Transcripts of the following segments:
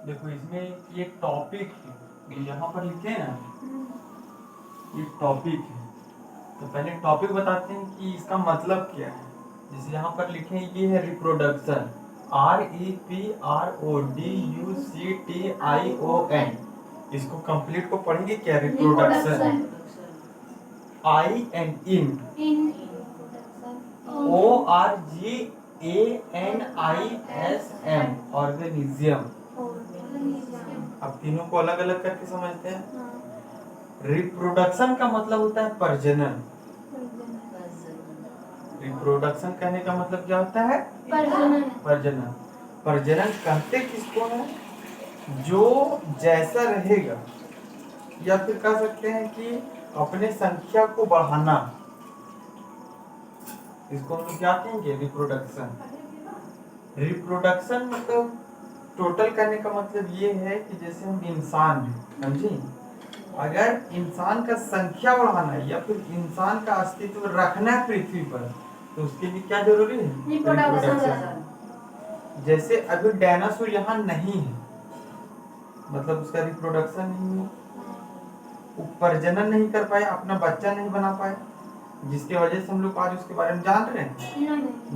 देखो इसमें ये टॉपिक है, यहाँ पर लिखे हैं ना, ये टॉपिक है। तो पहले टॉपिक बताते हैं कि इसका मतलब क्या है। जैसे यहाँ पर लिखे हैं, ये है रिप्रोडक्शन, REPRODUCTION। इसको कंप्लीट को पढ़ेंगे क्या, reproduction. I and in, ORGANISM, organism. अब तीनों को अलग अलग करके समझते हैं। रिप्रोडक्शन का मतलब होता है प्रजनन। रिप्रोडक्शन कहने का मतलब क्या होता है, प्रजनन। प्रजनन कहते किसको है, जो जैसा रहेगा, या फिर कह सकते हैं कि अपने संख्या को बढ़ाना, इसको हम क्या कहेंगे, रिप्रोडक्शन। रिप्रोडक्शन मतलब टोटल करने का मतलब ये है कि जैसे हम इंसान हैं, समझे, अगर इंसान का संख्या बढ़ाना है या फिर इंसान का अस्तित्व रखना है पृथ्वी पर, तो उसके लिए क्या जरूरी है, रिप्रोडक्शन। जैसे अभी डायनासोर यहाँ नहीं है, मतलब उसका रिप्रोडक्शन नहीं है, वो प्रजनन नहीं कर पाए, अपना बच्चा नहीं बना पाए, जिसकी वजह से हम लोग आज उसके बारे में जान रहे हैं,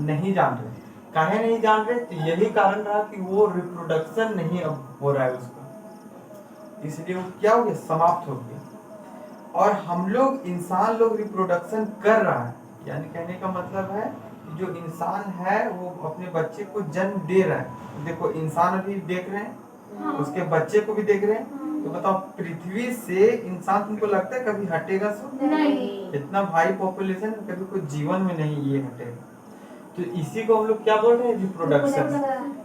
नहीं जान रहे। काहे नहीं जान रहे, तो यही कारण रहा कि वो रिप्रोडक्शन नहीं अब हो रहा है उसका, इसलिए वो क्या हो गया, समाप्त हो गया। और हम लोग इंसान लोग रिप्रोडक्शन कर रहा है, यानी कहने का मतलब है कि जो इंसान है वो अपने बच्चे को जन्म दे रहा है। देखो इंसान अभी देख रहे हैं, उसके बच्चे को भी देख रहे हैं। तो बताओ, पृथ्वी से इंसान तुमको लगता है कभी हटेगा? नहीं। इतना भारी पॉपुलेशन, कभी कोई जीवन में नहीं ये हटेगा। तो इसी को हम लोग क्या बोल रहे हैं, रिप्रोडक्शन।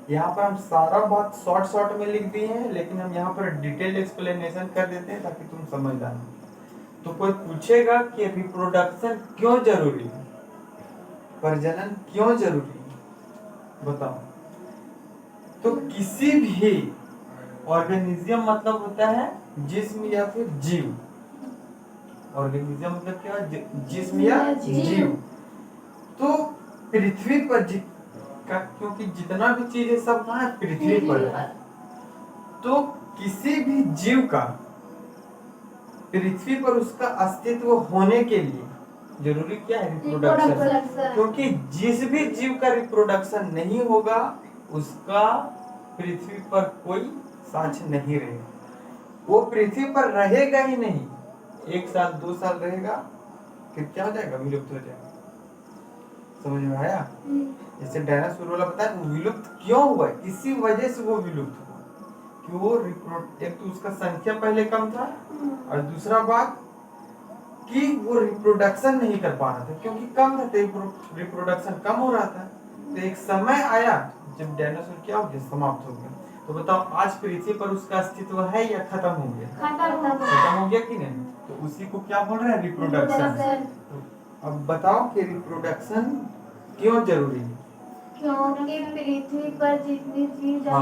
यहाँ पर हम सारा बात शॉर्ट में लिख दिए हैं, लेकिन हम यहाँ पर डिटेल एक्सप्लेनेशन कर देते हैं ताकि तुम समझ जाए। तो कोई पूछेगा कि रिप्रोडक्शन क्यों जरूरी है, प्रजनन क्यों जरूरी है, बताओ। तो किसी भी ऑर्गेनिज्म मतलब होता है जिस्म या फिर जीव। ऑर्गेनिज्म मतलब क्या है, जिस्म या जीव। तो पृथ्वी पर क्योंकि जितना भी चीज है सब कहाँ है, पृथ्वी पर है। तो किसी भी जीव का पृथ्वी पर उसका अस्तित्व होने के लिए जरूरी क्या है, रिप्रोडक्शन। क्योंकि जिस भी जीव का रिप्रोडक्शन नहीं होगा, उसका पृथ्वी पर कोई साक्ष्य नहीं रहेगा, वो पृथ्वी पर रहेगा ही नहीं। 1 साल 2 साल रहेगा, फिर क्या हो जाएगा, विलुप्त हो जाएगा। समझ में आया? जैसे डायनासोर वाला बताया, विलुप्त क्यों हुआ, इसी वजह से वो विलुप्त हुआ कि वो एक तो उसका संख्या पहले कम था, और दूसरा बात कि वो रिप्रोडक्शन नहीं कर पा रहा था, क्योंकि कम था तो रिप्रोडक्शन कम हो रहा था। तो एक समय आया जब डायनासोर क्या हो गया, समाप्त हो गया। तो बताओ, आज पृथ्वी पर उसका अस्तित्व है या खत्म हो गया? खत्म हो गया कि नहीं? तो उसी को क्या बोल रहे हैं, रिप्रोडक्शन। तो अब बताओ कि रिप्रोडक्शन क्यों जरूरी है? क्योंकि पृथ्वी पर जितनी चीज है,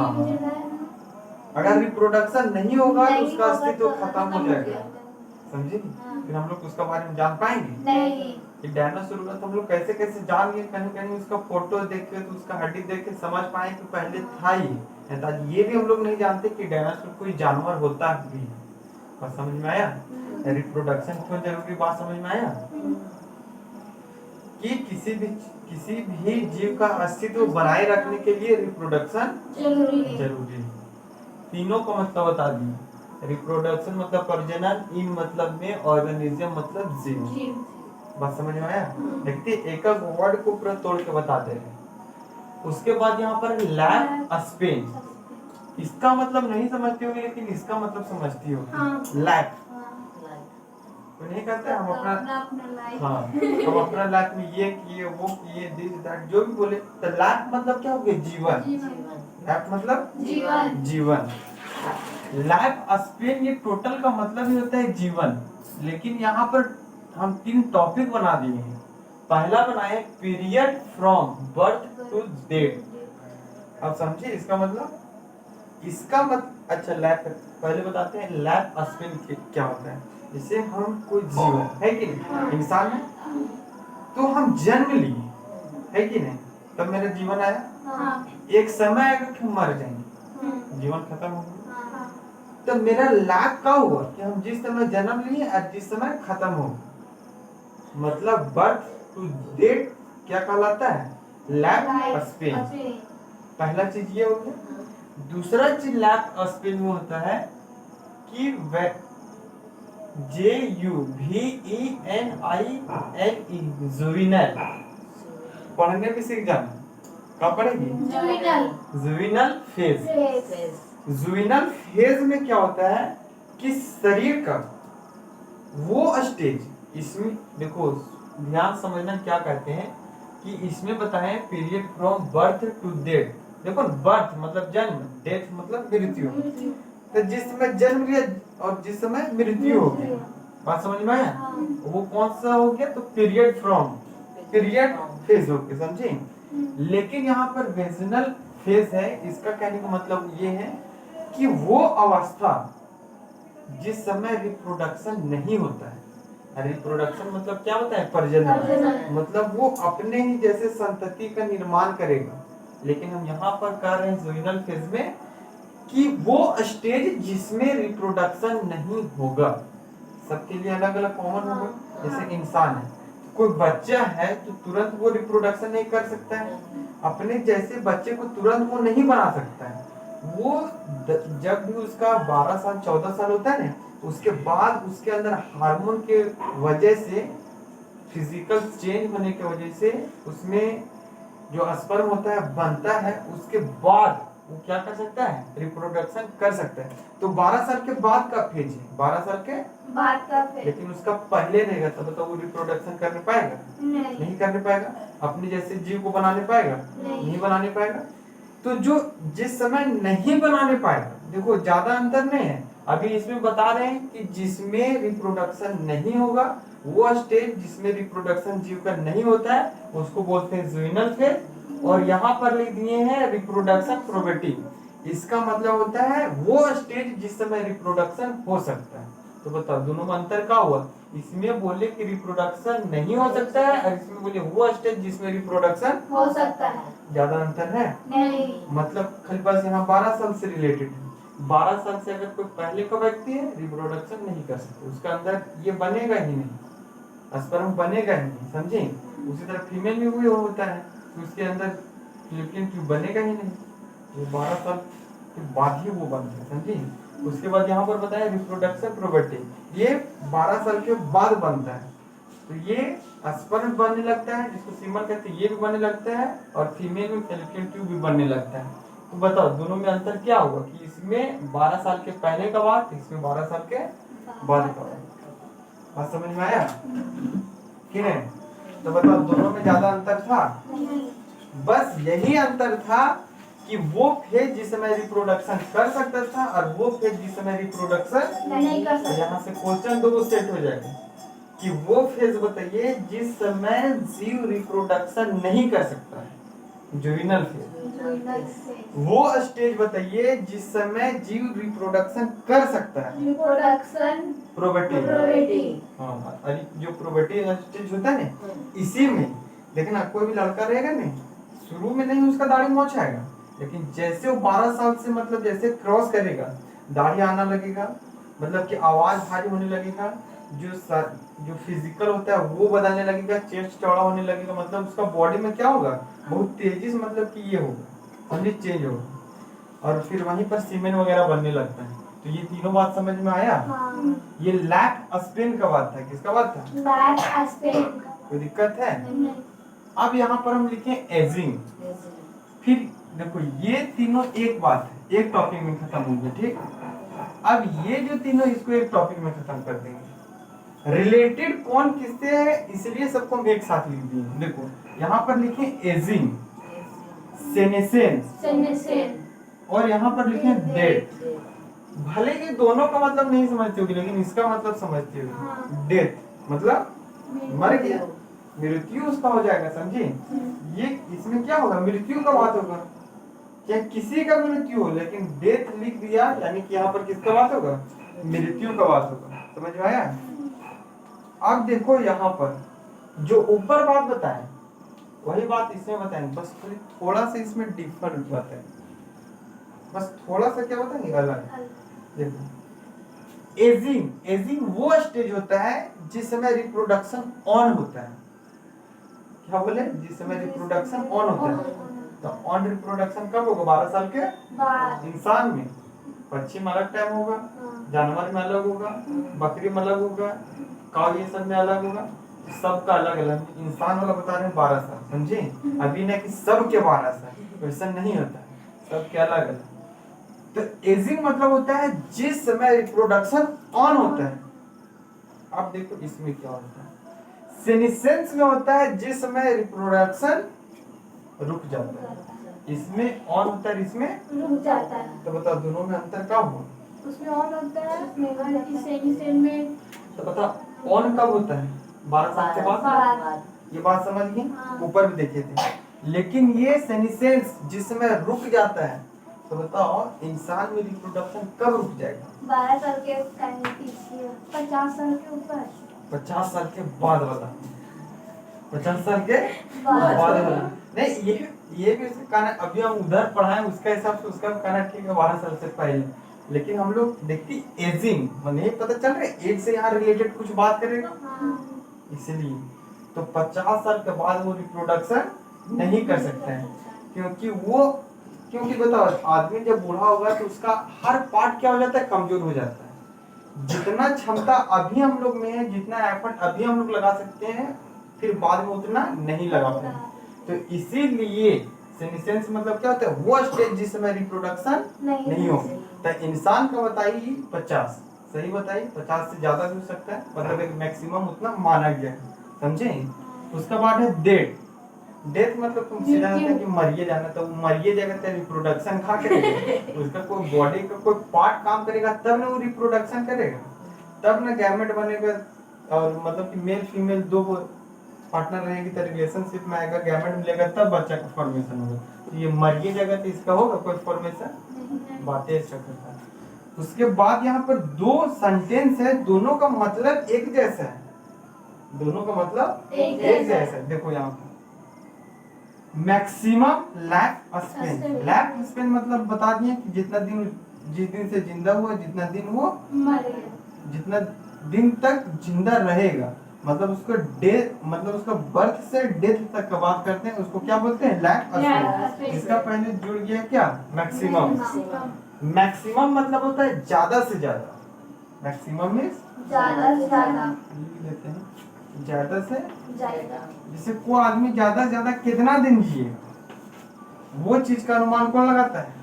अगर रिप्रोडक्शन नहीं होगा तो उसका अस्तित्व खत्म हो जाएगा, समझे? फिर हम लोग उसका बारे में जान पाएंगे नहीं। कि डायनासोर का तो हम लोग कैसे कैसे जान गए, कहीं कहीं उसका फोटो देख के, तो उसका हड्डी देख के समझ पाए कि पहले था ही। ये भी हम लोग नहीं जानते कि डायनासोर कोई जानवर होता भी है। बात समझ में आया? रिप्रोडक्शन क्यों जरूरी, बात समझ में आया? कि किसी भी जीव का अस्तित्व बनाए रखने के लिए रिप्रोडक्शन जरूरी है। तीनों का मतलब बता दिए। रिप्रोडक्शन मतलब प्रजनन, इन मतलब में, ऑर्गेनिज्म मतलब जीव। बात समझ में आया? देखते एक एक वर्ड को पूरा तोड़ के बता दे रहे। उसके बाद यहाँ पर लैप स्पेन, इसका मतलब नहीं समझती होगी, लेकिन इसका मतलब समझती होगी। लैप तो नहीं कहते हम अपना हाँ, हम अपना लाइफ में ये किए, वो किए, दिस दैट जो भी बोले। तो लाइफ मतलब क्या हो गया, जीवन। लाइफ मतलब जीवन। लाइफ स्पेन, ये टोटल का मतलब ही होता है जीवन। लेकिन यहाँ पर हम 3 टॉपिक बना दिए हैं। पहला बनाए period from birth to death. अब समझिए इसका मतलब, अच्छा लाइफ पहले बताते हैं, लाइफ स्पेन क्या होता है। जैसे हम कोई जीव है कि नहीं, इंसान है, तो हम जन्म लिए है कि नहीं, तब मेरा जीवन आया। एक समय आएगा कि हम मर जाएंगे, जीवन खत्म हो गया। हाँ। तो मेरा लैक क्या हुआ कि हम जिस समय जन्म लिए और जिस समय खत्म हो, मतलब बर्थ टू डेट क्या कहलाता है, लैक स्पेन। पहला चीज ये हो गया। दूसरा चीज लैक स्पेन में होता है कि JUVENILE जुविनल, पढ़ने भी सीख जाना। कब पढ़ेगी? जुविनल फेज। जुविनल फेज में क्या होता है कि शरीर का वो स्टेज, इसमें देखो ध्यान समझना क्या कहते हैं कि इसमें बताएं period from birth to death. देखो बर्थ मतलब जन्म, डेथ मतलब मृत्यु। तो जिस समय जन्म लिया और जिस समय मृत्यु हो गई, बात समझ में आया? वो कौन सा हो गया? तो पीरियड फ्रॉम, पीरियड फेज हो गया, समझे? लेकिन यहाँ पर वेजिनल फेज है, इसका कहने का मतलब ये है कि वो अवस्था जिस समय रिप्रोडक्शन नहीं होता है। रिप्रोडक्शन मतलब क्या होता है? प्रजनन। मतलब वो अपने ही जैसे संतति का निर्माण करेगा। लेकिन हम यहाँ पर कह रहे हैं जुवेनाइल फेज में कि वो स्टेज जिसमें रिप्रोडक्शन नहीं होगा। सबके लिए अलग अलग कॉमन होगा। जैसे इंसान है, कोई बच्चा है तो तुरंत वो रिप्रोडक्शन नहीं कर सकता है, अपने जैसे बच्चे को तुरंत वो नहीं बना सकता है। वो जब भी उसका 12 साल 14 साल होता है ना, उसके बाद उसके अंदर हार्मोन के वजह से, फिजिकल चेंज होने की वजह से उसमें जो स्पर्म होता है बनता है, उसके बाद वो क्या कर सकता है? रिप्रोडक्शन कर सकता है। तो 12 साल के बाद का फेज है, 12 साल के बाद का फेज। लेकिन उसका पहले रहेगा तब तो वो रिप्रोडक्शन करने पाएगा? नहीं करने पाएगा। अपने जैसे जीव को बनाने पाएगा? नहीं बनाने पाएगा। तो जो जिस समय नहीं बनाने पाएगा, देखो ज्यादा अंतर नहीं है। अभी इसमें बता रहे हैं कि जिसमें रिप्रोडक्शन नहीं होगा, वो स्टेज जिसमें रिप्रोडक्शन जीव का नहीं होता है उसको बोलते हैं जुवेनाइल फेज। और यहाँ पर लिख दिए हैं रिप्रोडक्शन प्रोबेटी। इसका मतलब होता है वो स्टेज जिस समय रिप्रोडक्शन हो सकता है। तो बताओ दोनों में अंतर क्या हुआ? इसमें बोले कि रिप्रोडक्शन नहीं हो सकता है और इसमें बोले वो स्टेज जिसमें रिप्रोडक्शन हो सकता है। ज्यादा अंतर है? नहीं। मतलब खाली बस यहाँ 12 साल से रिलेटेड है। 12 साल से अगर कोई पहले का व्यक्ति है, रिप्रोडक्शन नहीं कर सकते, उसका अंदर ये बनेगा ही नहीं, स्पर्म बनेगा ही नहीं, समझे? उसी तरह फीमेल में भी होता है, तो उसके अंदर फैलोपियन ट्यूब बनेगा ही नहीं, वो 12 साल के बाद ही वो बनता है, समझे? उसके बाद यहाँ पर बताया रिप्रोडक्शन प्रोबर्टी, ये 12 साल के बाद बनता है। तो ये स्पर्म बनने लगता है जिसको सीमन कहते हैं, ये भी बनने लगता है, और फीमेल में फैलोपियन ट्यूब भी बनने लगता है। तो बताओ दोनों में अंतर क्या होगा कि इसमें 12 साल के पहले का बात, इसमें 12 साल के बाद का बात। बात समझ में आया कि नहीं? तो बताओ दोनों में ज्यादा अंतर था? बस यही अंतर था कि वो फेज जिस समय रिप्रोडक्शन कर सकता था और वो फेज जिस समय रिप्रोडक्शन नहीं कर सकता। यहाँ से क्वेश्चन दो सेट हो जाएगा कि वो फेज बताइए जिस समय जीव रिप्रोडक्शन नहीं कर सकता है, जुवेनाइल फेज। वो स्टेज बताइए जिस समय जीव रिप्रोडक्शन कर सकता है, रिप्रोडक्शन प्रोबर्टी। हाँ, अरे जो प्रोबर्टी स्टेज होता है ना, इसी में देखना कोई भी लड़का रहेगा ना, शुरू में नहीं उसका दाढ़ी मोछ आएगा, लेकिन जैसे वो 12 साल से मतलब जैसे क्रॉस करेगा, दाढ़ी आना लगेगा, मतलब कि आवाज भारी होने लगेगा, जो फिजिकल होता है वो बदलने लगेगा, चेस्ट चौड़ा होने लगेगा, मतलब उसका बॉडी में क्या होगा? बहुत तेजी से मतलब कि ये होगा, समझे, चेंज होगा। और फिर वहीं पर सीमेन वगैरह बनने लगता है। तो ये तीनों बात समझ में आया? हाँ। ये लैक स्पेन का बात था, किसका बात था? लैक स्पेन। कोई दिक्कत है? नहीं। अब यहाँ पर हम लिखे एजिंग। फिर देखो ये तीनों एक बात है, एक टॉपिक में खत्म होंगे, ठीक? अब ये जो तीनों इसको एक टॉपिक में खत्म कर देंगे। रिलेटेड कौन किससे है, इसलिए सबको हम एक साथ लिख दिए। देखो यहाँ पर लिखे एजिंग, सेनेसेंस, और यहाँ पर लिखे डेथ। भले ये दोनों का मतलब नहीं समझते होगी, लेकिन इसका मतलब समझते होगी। डेथ मतलब मर गया, मृत्यु उसका हो जाएगा, समझे? ये इसमें क्या होगा? मृत्यु का बात होगा, चाहे किसी का मृत्यु हो, लेकिन डेथ लिख दिया यानी कि यहाँ पर किसका बात होगा? मृत्यु का बात होगा। समझ में आया? अब देखो यहाँ पर जो ऊपर बात बताए वही बात इसमें बताएंगे, बस थोड़ा सा इसमें डिफरेंट बात है। बस थोड़ा सा क्या होता है अलग। देखो एजिंग वो स्टेज होता है जिस समय रिप्रोडक्शन ऑन होता है। क्या बोले? जिस समय रिप्रोडक्शन ऑन होता है। तो ऑन रिप्रोडक्शन कब होगा? 12 साल के बाद। इंसान में। पक्षी में अलग टाइम होगा, जानवर में अलग होगा, बकरी में अलग होगा, काऊ ये सब में अलग होगा, सबका अलग अलग। इंसान वाला बता रहे हैं 12 साल, समझे? अभी ना कि सबके 12 साल, वैसा नहीं होता है, सबके अलग अलग। तो एजिंग मतलब होता है जिस समय रिप्रोडक्शन ऑन होता है। अब देखो इसमें क्या होता है। सेनिसेंस में होता है जिस समय रिप्रोडक्शन रुक जाता है। इसमें ऑन होता है, इसमें रुक जाता है। तो बताओ दोनों में अंतर क्या हुआ? उसमें ऑन होता है, उसमें सेमी में। तो बताओ ऑन कब होता है? 12 साल के बाद। ये बात समझ गए? हाँ। ऊपर भी देखे थे। लेकिन ये सेनिसेंस जिस समय रुक जाता है, तो बताओ इंसान में रिप्रोडक्शन कब रुक जाएगा? 12 साल के टाइम पीछे, 50 साल के ऊपर। 50 साल के बाद बता। 50 साल के बाद। बता। नहीं ये भी उसका कहना, अभी हम उधर पढ़ाएं उसका हिसाब से उसका कहना ठीक है 12 साल से पहले। लेकिन हम लोग देखती एजिंग माने पता चल रहा है एज से यहाँ रिलेटेड कुछ बात करेगा, इसलिए तो 50 साल के बाद वो रिप्रोडक्शन नहीं कर सकते हैं। क्योंकि बताओ आदमी जब बूढ़ा होगा तो उसका हर पार्ट क्या हो जाता है? कमजोर हो जाता है। जितना क्षमता अभी हम लोग में है, जितना एफर्ट अभी हम लोग लगा सकते हैं, फिर बाद में उतना नहीं लगा पाएंगे। तो इसीलिए सेनिसेंस मतलब क्या होता है? वो स्टेज जिस समय रिप्रोडक्शन नहीं हो। तो इंसान का बताइए 50, सही बताइए, 50 से ज्यादा भी हो सकता है, मतलब एक मैक्सिमम उतना माना गया है, समझे? उसका बाद है डेथ। डेथ मतलब तुम सीधा होता है कि मरिए जाना, तो मरिए जाएगा तो रिप्रोडक्शन खा करेगा। उसका कोई बॉडी का कोई पार्ट काम करेगा तब ना वो रिप्रोडक्शन करेगा, तब ना गैमेट बनेगा। और मतलब कि मेल फीमेल दो पार्टनर रहेगी तो रिलेशनशिप में आएगा, गैमेट मिलेगा तब बच्चा का फॉर्मेशन होगा। तो ये मरिए जाएगा तो इसका होगा कोई फॉर्मेशन? बातें ऐसा करता है। उसके बाद यहाँ पर दो सेंटेंस है, दोनों का मतलब एक जैसा है। दोनों का मतलब एक जैसा है। देखो यहाँ पर maximum life span. Life span मतलब बता दिए कि जितना दिन, जिस दिन से जिंदा हुआ, जितना दिन वो मरेगा, जितना दिन तक जिंदा रहेगा, मतलब उसको डेथ, मतलब उसका बर्थ से डेथ तक का बात करते हैं, उसको क्या बोलते हैं? Life span. इसका पहले जुड़ गया क्या? मैक्सिमम। मैक्सिमम मतलब होता है ज्यादा से ज्यादा। मैक्सिमम में ज्यादा से ज्यादा, लेते हैं ज्यादा से ज्यादा। जैसे कोई आदमी ज्यादा से ज्यादा कितना दिन जिए, वो चीज का अनुमान कौन लगाता है?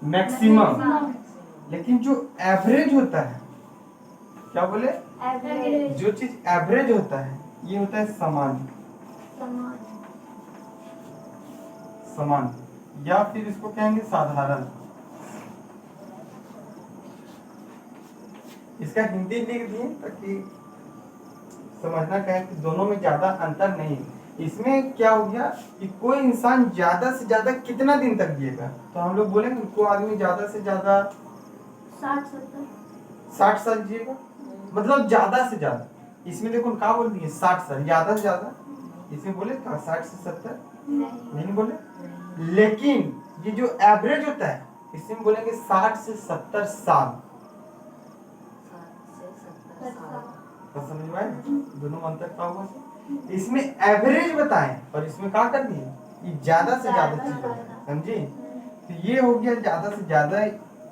मैक्सिमम। लेकिन जो एवरेज होता है, क्या बोले? एवरेज। जो चीज एवरेज होता है ये होता है सामान्य। सामान्य या फिर इसको कहेंगे साधारण। इसका हिंदी लिख दिए ताकि समझना क्या है कि दोनों में ज्यादा अंतर नहीं। इसमें क्या हो गया कि कोई इंसान ज्यादा से ज्यादा कितना दिन तक जिएगा, तो हम लोग बोलेंगे कोई आदमी ज्यादा से ज्यादा 60 साल जिएगा, मतलब ज्यादा से ज्यादा। इसमें देखो क्या बोल दिए? 60 साल ज्यादा से ज्यादा। इसमें बोले 60 से 70 नहीं बोले। लेकिन ये जो एवरेज होता है इसमें बोलेंगे 60 से 70 साल। तो समझ में आया दोनों में अंतर क्या होगा? इसमें एवरेज बताएं और इसमें क्या कर दिए? ये ज्यादा से ज्यादा चीज है, समझे? तो ये हो गया ज्यादा से ज्यादा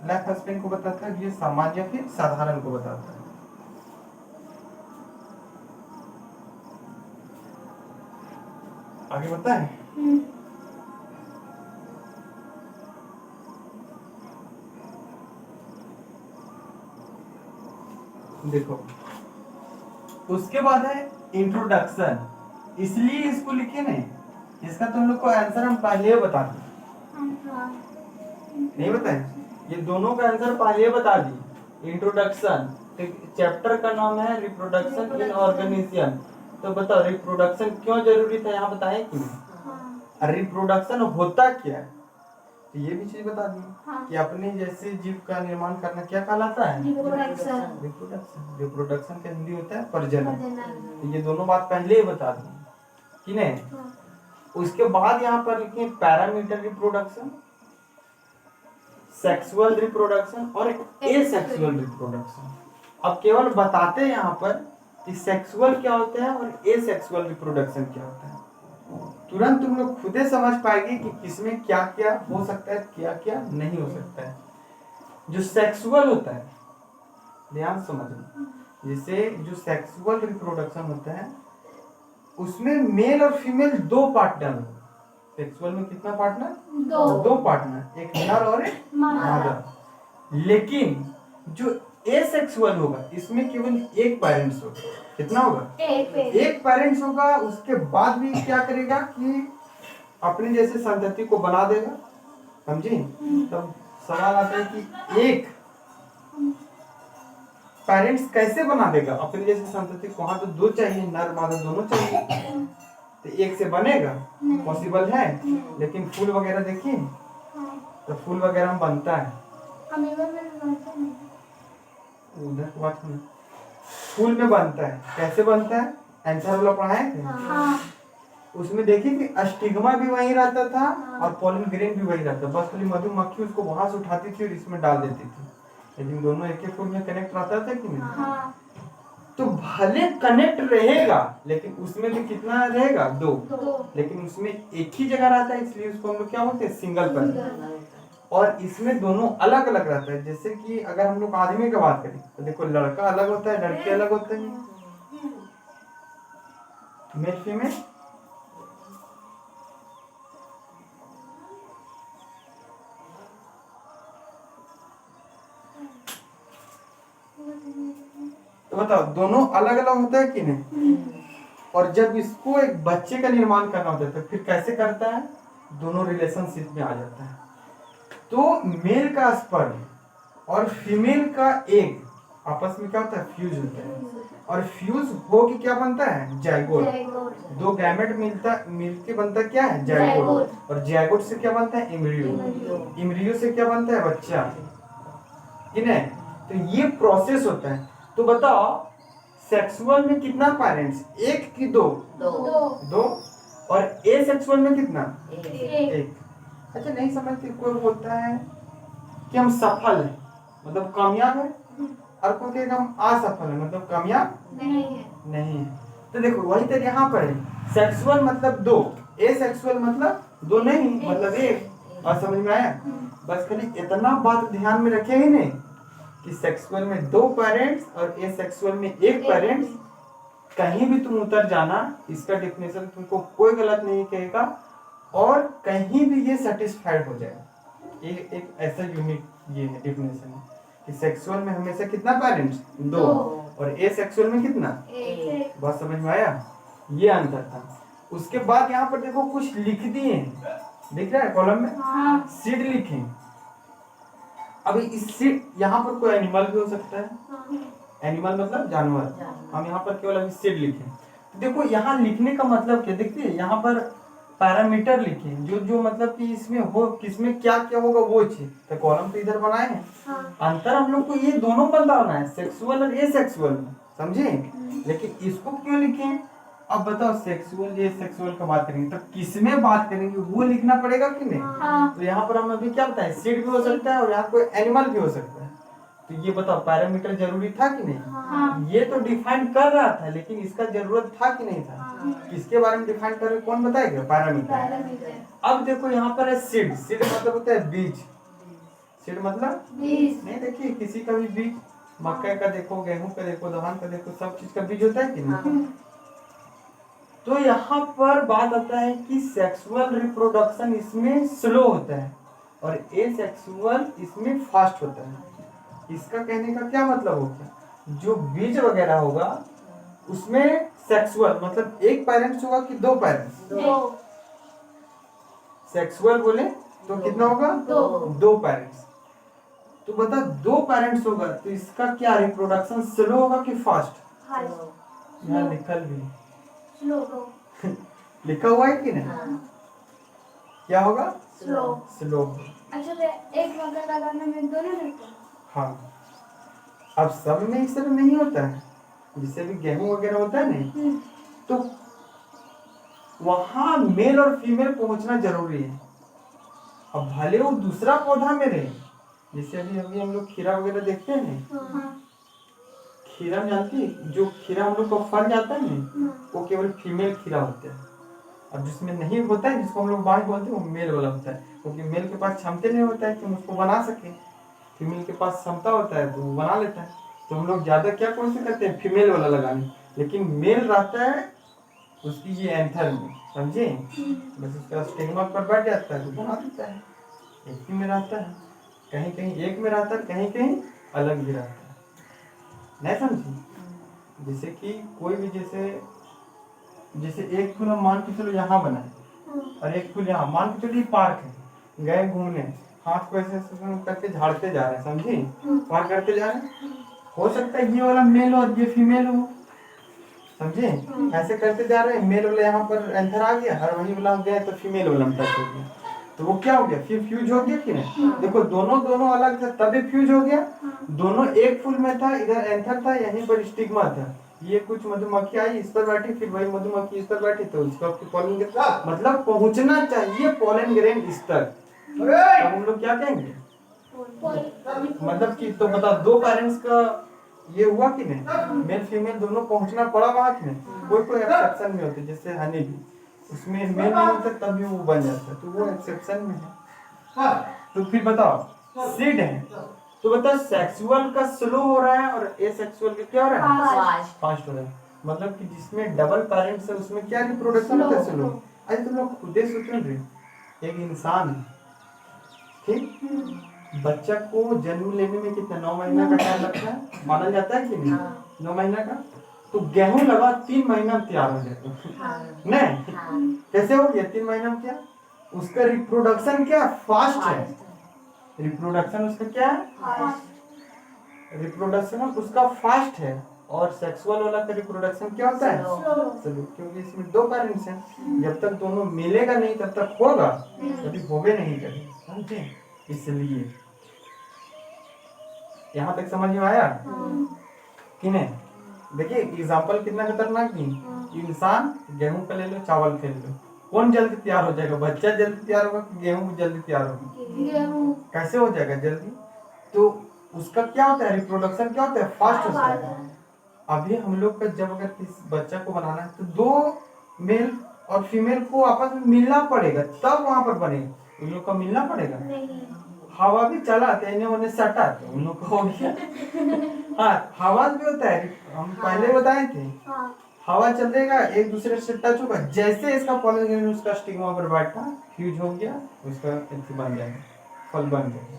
लाइफ स्पेन को बताता है, ये सामान्य फिर साधारण को बताता है। आगे बताएं। देखो उसके बाद है इंट्रोडक्शन। इसलिए इसको लिखे नहीं, इसका तुम लोग को आंसर हम पहले बता दिए, नहीं बताए? ये दोनों का आंसर पहले बता दिए। इंट्रोडक्शन, चैप्टर का नाम है रिप्रोडक्शन इन ऑर्गेनिज्म। तो बताओ रिप्रोडक्शन क्यों जरूरी था, यहाँ बताएं कि रिप्रोडक्शन होता क्या है? तो ये भी चीज बता दी कि अपने जैसे जीव का निर्माण करना क्या कहलाता है? रिप्रोडक्शन। रिप्रोडक्शन का हिंदी होता है प्रजनन। तो ये दोनों बात पहले ही बता दी कि नहीं? उसके बाद यहाँ पर लिखे पैरामीटर रिप्रोडक्शन, सेक्सुअल रिप्रोडक्शन और एसेक्सुअल रिप्रोडक्शन। अब केवल बताते हैं यहाँ पर कि सेक्सुअल क्या होता है और एसेक्सुअल रिप्रोडक्शन क्या होता है। तुरंत तुम लोग खुद ही समझ पाएगी कि किसमें क्या क्या हो सकता है, क्या क्या नहीं हो सकता है। जो सेक्सुअल होता है, ध्यान समझना, जैसे जो सेक्सुअल रिप्रोडक्शन होता है उसमें मेल और फीमेल दो पार्टनर हो। सेक्सुअल में कितना पार्टनर? दो पार्टनर, एक नर और एक मादा। लेकिन जो एसेक्सुअल होगा इसमें केवल एक पेरेंट्स होगा। कितना होगा? एक पेरेंट्स होगा। उसके बाद भी क्या करेगा कि अपने जैसे संतति को बना देगा। समझी? तब सवाल आता है कि एक पेरेंट्स कैसे बना देगा अपने जैसे संतति को? वहां तो दो चाहिए, नर मादा दोनों चाहिए, तो एक से बनेगा? पॉसिबल है? लेकिन फूल वगैरह देखिए, तो फूल वगैरह में बनता है, उधर बात है, फूल में बनता है। कैसे बनता है? आंसर वाला पढ़ाए थे। उसमें देखिए कि अस्टिग्मा भी वही रहता था और पॉलन ग्रेन भी वही रहता, बस खाली मधुमक्खी उसको वहां से उठाती थी और इसमें डाल देती थी, लेकिन दोनों एक ही फूल में कनेक्ट रहता था कि नहीं? तो भले कनेक्ट रहेगा लेकिन उसमें भी कितना रहेगा? दो। लेकिन उसमें एक ही जगह रहता है, इसलिए उसको हम लोग क्या बोलते हैं? Single parent. और इसमें दोनों अलग अलग रहता है। जैसे कि अगर हम लोग आदमी की बात करें तो देखो, लड़का अलग होता है, लड़की अलग होता है, मेल फीमेल। तो बताओ, दोनों अलग अलग होता है कि नहीं? और जब इसको एक बच्चे का निर्माण करना होता है तो फिर कैसे करता है? दोनों रिलेशनशिप में आ जाता है। तो मेल का स्पर्म और फीमेल का एग आपस में क्या होता है? फ्यूज होता है। और फ्यूज हो के क्या बनता है? जाइगोट। दो गैमेट मिलके बनता क्या है? जाइगोट। और जाइगोट से क्या बनता है? एम्ब्रियो। एम्ब्रियो से क्या बनता है? बच्चा। कि नहीं? तो ये प्रोसेस होता है। तो बताओ, सेक्सुअल में कितना पेरेंट्स? एक की दो? दो। और एसेक्सुअल में कितना? एक। अच्छा, नहीं समझते? कोई बोलता है कि हम सफल हैं, मतलब कामयाब है, और कोई कहेगा हम असफल है, मतलब कामयाब नहीं है। तो देखो, वही तो यहाँ पर है। सेक्सुअल मतलब दो, एसेक्सुअल मतलब दो नहीं, मतलब एक। और समझ में आया? बस खाली इतना बात ध्यान में रखे ही नहीं कि सेक्सुअल में दो पेरेंट्स और एसेक्सुअल में एक पेरेंट्स। कहीं भी तुम उतर जाना, इसका डेफिनेशन तुमको कोई गलत नहीं कहेगा और कहीं भी ये सेटिस्फाइड हो जाएगा। एक ऐसा यूनिक ये डेफिनेशन है कि सेक्सुअल में हमेशा कितना पेरेंट्स? दो। और एसेक्सुअल में कितना? एक। बात समझ में आया? ये अंतर था। उसके बाद यहाँ पर देखो कुछ लिख दिए हैं, दिख रहा है कॉलम में? सीड लिखे। अभी इस सीड, यहाँ पर कोई एनिमल भी हो सकता है। एनिमल मतलब जानवर। हम यहाँ पर केवल अभी सीड लिखे। तो देखो, यहाँ लिखने का मतलब क्या? देखिए यहाँ पर पैरामीटर लिखे, जो जो मतलब कि इसमें हो, किसमें क्या क्या होगा वो चीज। तो कॉलम तो इधर बनाए हैं। अंतर हम लोग को ये दोनों बताना है, सेक्सुअल और एसेक्सुअल में, समझे? लेकिन इसको क्यों लिखे? अब बताओ, सेक्सुअल एसेक्सुअल का बात करेंगे तो किसमें बात करेंगे वो लिखना पड़ेगा कि नहीं? तो यहाँ पर हम अभी क्या बताएं? सीड भी हो सकता है और यहाँ कोई एनिमल भी हो सकता है। तो ये बताओ, पैरामीटर जरूरी था कि नहीं? ये तो डिफाइन कर रहा था, लेकिन इसका जरूरत था कि नहीं था? किसके बारे में डिफाइन कर रहे, कौन बताएगा? पैरामीटर। अब देखो यहाँ पर है सीड। सीड मतलब होता है बीज। सीड मतलब बीज। नहीं, देखिए किसी का भी बीज, मक्का का देखो, गेहूं का देखो, धान का देखो, सब चीज का बीज होता है कि नहीं? तो यहाँ पर बात आता है कि सेक्सुअल रिप्रोडक्शन इसमें स्लो होता है और एसेक्सुअल इसमें फास्ट होता है। इसका कहने का क्या मतलब हो गया? जो बीज वगैरह होगा उसमें सेक्सुअल मतलब एक पेरेंट्स होगा कि दो पेरेंट्स? दो। सेक्सुअल बोले तो कितना होगा? दो पेरेंट्स। तो बता, दो पेरेंट्स होगा तो इसका क्या रिप्रोडक्शन स्लो होगा कि फास्ट? यहाँ लिखल भी लिखा हुआ है कि नहीं? क्या होगा? स्लो। अच्छा, तो एक मगर लगाने में दोनों रहते हैं? हाँ। अब सब में इस तरह नहीं होता है, जिससे भी गेहूं वगैरह होता है नहीं, तो वहां मेल और फीमेल पहुंचना जरूरी है। अब भले वो दूसरा पौधा में रहे जैसे अभी अभी हम लोग खीरा वगैरह देखते हैं ना, हाँ खीरा में जानती है, जो खीरा हम लोग को फल जाता है ना, वो केवल फीमेल खीरा होता है। अब जिसमें नहीं होता है, जिसको हम लोग बांझ बोलते हैं, वो मेल वाला होता है, क्योंकि मेल के पास क्षमता नहीं होता है कि हम उसको बना सके। फीमेल के पास क्षमता होता है तो वो बना लेता है। तो हम लोग ज्यादा क्या कौन से करते हैं, फीमेल वाला लगाने। लेकिन मेल रहता है उसकी ये एंथर में, समझे, बस उसका स्टिग्मा पर बैठ जाता है तो बना देता है। एक ही में रहता है, कहीं कहीं एक में रहता है, कहीं कहीं अलग भी रहता है, नहीं समझी। जैसे कि कोई भी जैसे जैसे एक फूल हम मान के चलो यहाँ बनाए और एक फूल यहाँ, मान के चलो पार्क है, गए घूमने, हाथ को ऐसे ऐसे करके झाड़ते जा रहे हैं, समझी, पार करते जा रहे हैं। हो सकता है ये वाला मेल हो और ये फीमेल हो, समझे, ऐसे करते जा रहे हैं, मेल वाला यहाँ पर एंथर आ गया और वही वाला गया तो फीमेल वाला में टच हो गया, तो वो क्या हो गया, फिर फ्यूज हो गया कि नहीं। देखो दोनों दोनों अलग था तभी फ्यूज हो गया। दोनों एक फूल में था, इधर एंथर था, यहीं पर स्टिग्मा था। ये कुछ मधुमक्खी आई इस पर बैठी, फिर वही मधुमक्खी इस पर बैठी, तो इसका पॉलन मतलब पहुंचना चाहिए पॉलन ग्रेन इस तक। अब हम लोग क्या कहेंगे, मतलब कि तो बता, दो पेरेंट्स का ये हुआ कि नहीं, मेल फीमेल दोनों पहुंचना पड़ा वहां कि नहीं। कोई कोई एक्सेप्शन में होते, जैसे हनी भी, उसमें मेल नहीं होता तब भी वो बन जाता है, तो वो एक्सेप्शन में है। तो फिर बताओ सीड है, तो बताओ सेक्सुअल का स्लो हो रहा है और एसेक्सुअल का क्या हो रहा है, फास्ट हो रहा है। मतलब कि जिसमें डबल पेरेंट्स है उसमें क्या रिप्रोडक्शन होता है, स्लो। अरे तुम लोग खुद ही सोचो रे, एक इंसान है, ठीक, बच्चा को जन्म लेने में कितना 9 महीना का टाइम लगता है, माना जाता है कि नहीं, 9 महीना का। तो गेहूं लगा 3 महीना में तैयार हो जाएगा, नहीं कैसे हो गया 3 महीना में, क्या उसका रिप्रोडक्शन क्या फास्ट है, रिप्रोडक्शन उसका क्या है, रिप्रोडक्शन उसका फास्ट है। और सेक्सुअल वाला का रिप्रोडक्शन क्या होता है, स्लो, क्योंकि इसमें दो पेरेंट्स हैं, जब तक दोनों मिलेगा नहीं तब तक होगा, कभी होगे नहीं कभी, समझे। इसलिए यहाँ तक समझ में आया कि नहीं। देखिए एग्जाम्पल कितना खतरनाक नहीं, इंसान गेहूं का ले लो, चावल का ले लो, कौन जल्दी तैयार हो जाएगा, बच्चा जल्दी तैयार होगा कि गेहूं जल्दी तैयार होगा, कैसे हो जाएगा जल्दी। तो उसका क्या होता है, रिप्रोडक्शन क्या होता है, फास्ट होता है। अभी हम लोग का जब अगर किसी बच्चा को बनाना है तो दो मेल और फीमेल को आपस में मिलना पड़ेगा, तब वहां पर बनेगा, उन लोग का मिलना पड़ेगा। हवा भी चला तेने उन्हें सटा तो उन लोग को हो गया। हाँ हवा भी होता है, हम पहले बताए थे, हवा चलेगा एक दूसरे से टच होगा, जैसे इसका पॉलन ग्रेन उसका स्टिग्मा पर बैठा, फ्यूज हो गया, उसका बन जाएगा, फल बन जाएगा।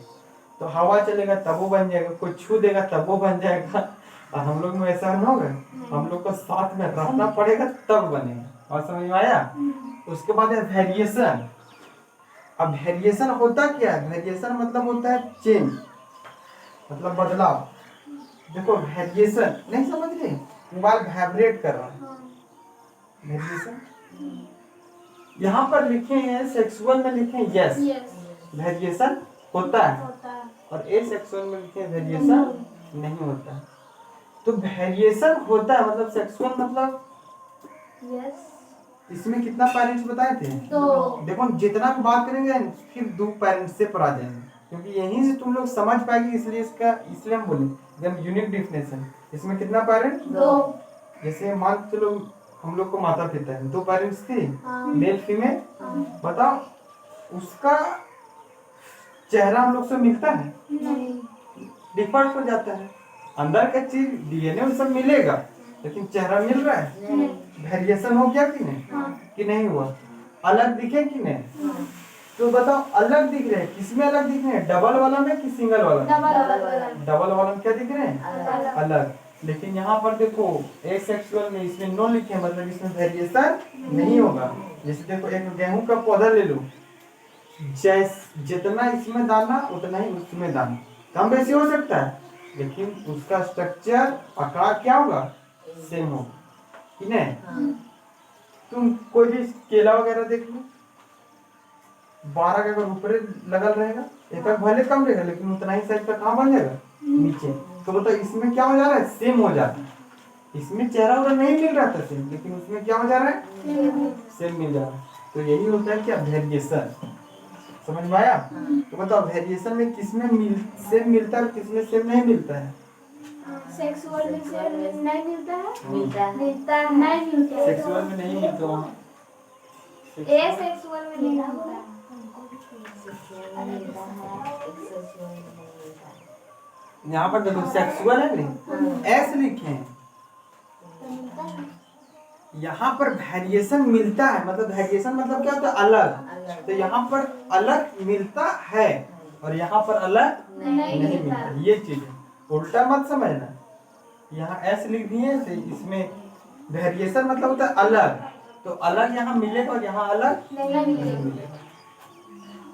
तो हवा चलेगा तब वो बन जाएगा, कोई छू देगा तब वो बन जाएगा। और हम लोग में ऐसा न होगा, हम लोग को साथ में रहना पड़ेगा तब बनेगा। और समझ में आया। उसके बाद है वेरिएशन। अब वेरिएशन होता क्या है, वेरिएशन मतलब होता है चेंज, मतलब बदलाव। देखो वेरिएशन नहीं समझ रहे, मोबाइल वाइब्रेट कर रहा है, वेरिएशन यहाँ पर लिखे हैं, सेक्सुअल में लिखे हैं यस, वेरिएशन होता है, और एसेक्सुअल में लिखे हैं वेरिएशन नहीं होता है। तो वेरिएशन होता है मतलब सेक्सुअल मतलब इसमें कितना पेरेंट्स बताए थे, देखो जितना भी बात करेंगे फिर 2 पेरेंट्स से पर आ जाएंगे, क्योंकि यहीं से तुम लोग समझ पाएंगे, इसलिए इसका इसलिए हम बोले एकदम यूनिक डिफिनेशन। इसमें कितना पेरेंट, 2। जैसे मान के चलो हम लोग को माता पिता है, 2 पेरेंट्स थे, मेल फीमेल, बताओ उसका चेहरा हम लोग से मिलता है, डिफर हो जाता है। अंदर का चीज डीएनए में सब मिलेगा, लेकिन चेहरा मिल रहा है, वेरिएशन हो गया कि नहीं, कि नहीं हुआ, अलग दिखे कि नहीं। तो बताओ अलग दिख रहे हैं, किसमें अलग दिख रहे हैं, डबल वाला में कि सिंगल वाला में, डबल वाला में क्या दिख रहे हैं, अलग। लेकिन यहाँ पर देखो एसेक्सुअल में इसमें नो लिखे, मतलब इसमें वेरिएशन नहीं होगा। जैसे देखो एक गेहूं का पौधा ले लो, जितना इसमें दाना उतना ही उसमें दाना, कम बेसी हो सकता है, लेकिन उसका स्ट्रक्चर आकार क्या होगा, सेम होगा कि नहीं। तुम कोई भी केला वगैरह देख लो, 12 का अगर ऊपर लगल रहेगा, एक भले कम रहेगा, लेकिन उतना ही साइज का कहाँ बन जाएगा, नीचे। तो बताओ इसमें क्या हो जा रहा है, सेम हो जाता है। इसमें चेहरा उधर नहीं मिल रहा था सेम, लेकिन उसमें क्या हो जा रहा है, सेम मिल जा रहा है। तो यही होता है क्या, वेरिएशन। समझ में आया? तो बताओ वेरिएशन में किसमें सेम मिलता है और किसमें सेम नहीं मिलता है? सेक्सुअल में से नहीं मिलता है, मिलता है। मिलता है, नहीं मिलता है। सेक्सुअल में नहीं मिलता वहाँ। ए सेक्सुअल में नहीं मिलता है। यहाँ पर देखो सेक्सुअल है नहीं, एस लिखे हैं। यहाँ पर वेरिएशन मिलता है, मतलब वेरिएशन मतलब क्या होता है? अलग। तो यहाँ पर अलग मिलता है और यहाँ पर अलग नहीं मिलता, ये चीज है। उल्टा मत समझना, यहाँ एस लिख दिए तो इसमें वेरिएशन मतलब होता है अलग, तो अलग यहाँ मिलेगा और यहाँ अलग नहीं मिलेगा।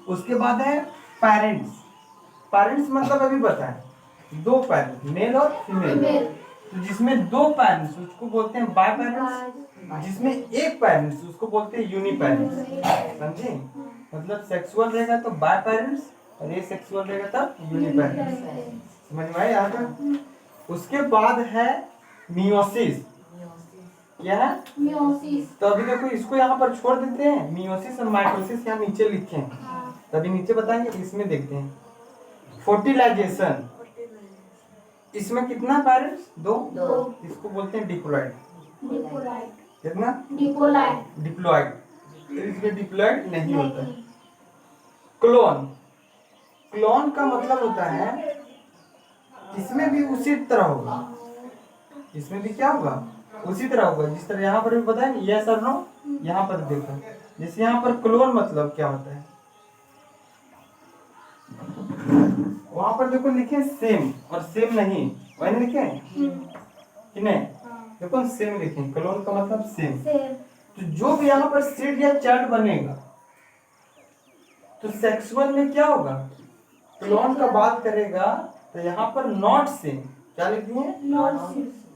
उसके बाद है पेरेंट्स। पेरेंट्स मतलब अभी बताएं, दो पेरेंट्स मेल और फीमेल। तो जिसमें दो पेरेंट्स उसको बोलते हैं बाय पेरेंट्स, जिसमें एक पेरेंट्स उसको बोलते हैं यूनि पेरेंट्स। समझे? मतलब सेक्सुअल रहेगा तो बाय पेरेंट्स और ये सेक्सुअल रहेगा तो यूनि पेरेंट्स। समझ में आया यहाँ तक? उसके बाद है मियोसिस। क्या है? मियोसिस। तो अभी देखो इसको यहाँ पर छोड़ देते हैं, मियोसिस और माइटोसिस यहाँ नीचे लिखे हैं, तभी नीचे बताएंगे। इसमें देखते हैं फर्टिलाइजेशन। इसमें कितना पेरेंट्स? दो। इसको बोलते हैं डिप्लॉइड। डिप्लॉइड। कितना? डिप्लॉइड। डिप्लॉइड। इसमें डिप्लॉइड नहीं होता है। क्लोन। क्लोन का मतलब होता है इसमें भी उसी तरह होगा, इसमें भी क्या होगा? उसी तरह होगा जिस तरह यहाँ पर भी बताएं यस और नो। यहाँ पर देखो जैसे यहाँ पर क्लोन मतलब क्या होता है, वहां पर देखो लिखे सेम और सेम नहीं, वही लिखे कि नहीं? देखो सेम लिखे, क्लोन का मतलब सेम। तो जो भी यहाँ पर सीड या चाइल्ड बनेगा तो सेक्सुअल में क्या होगा? क्लोन का बात करेगा तो यहाँ पर नॉट सेम। क्या लिख दिए?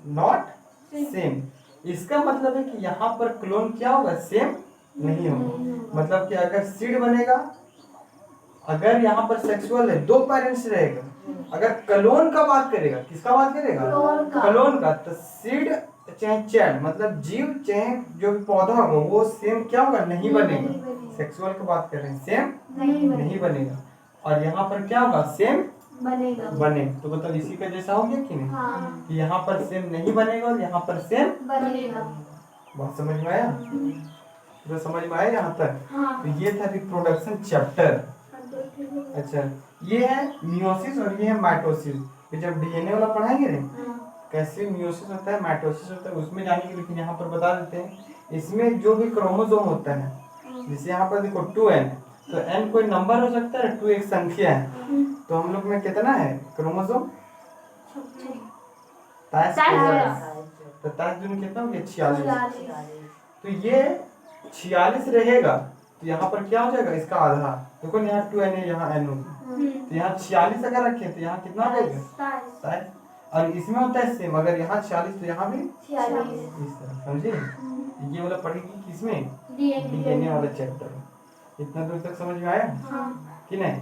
Not same. इसका मतलब है कि यहाँ पर क्लोन क्या होगा? सेम नहीं होगा। मतलब कि अगर सीड बनेगा, अगर यहाँ पर सेक्सुअल है दो पेरेंट्स रहेगा, अगर क्लोन का बात करेगा, किसका बात करेगा? क्लोन का। तो सीड चाहे चाइल्ड मतलब जीव चाहे जो भी पौधा होगा वो सेम क्या होगा? नहीं बनेगा। सेक्सुअल की बात कर रहे हैं, सेम नहीं बनेगा। और यहाँ पर क्या होगा? सेम बने। तो मतलब इसी का जैसा हो गया कि नहीं? हाँ। कि यहाँ पर सेम नहीं बनेगा और यहाँ पर सेम बनेगा। बात समझ में आया? तो समझ में आया यहाँ तक? हाँ। तो ये था रिप्रोडक्शन चैप्टर। अच्छा, ये है मियोसिस और ये है माइटोसिस। तो जब डीएनए वाला पढ़ाएंगे ना कैसे मियोसिस होता है माइटोसिस होता है उसमें जानेंगे, लेकिन यहाँ पर बता देते हैं इसमें जो भी क्रोमोसोम होता है, जैसे यहाँ पर देखो 2n, तो n कोई नंबर हो सकता है, 2 एक संख्या है। तो हम लोग में कितना है क्रोमोसोम? 23। तो 23 कितना हो गया? 46। तो ये 46 रहेगा तो यहाँ पर क्या हो जाएगा? इसका आधा। देखो यहाँ 2n है, यहाँ n होगा, तो यहाँ 46 अगर रखे तो यहाँ कितना हो जाएगा? 27। और इसमें होता है सेम, अगर यहाँ 46 तो यहाँ भी 46। इस तरह। समझे? ये वाला पढ़ेगी किसमें? डीएनए वाला चैप्टर। इतना दूर तक समझ में आया हाँ। कि नहीं?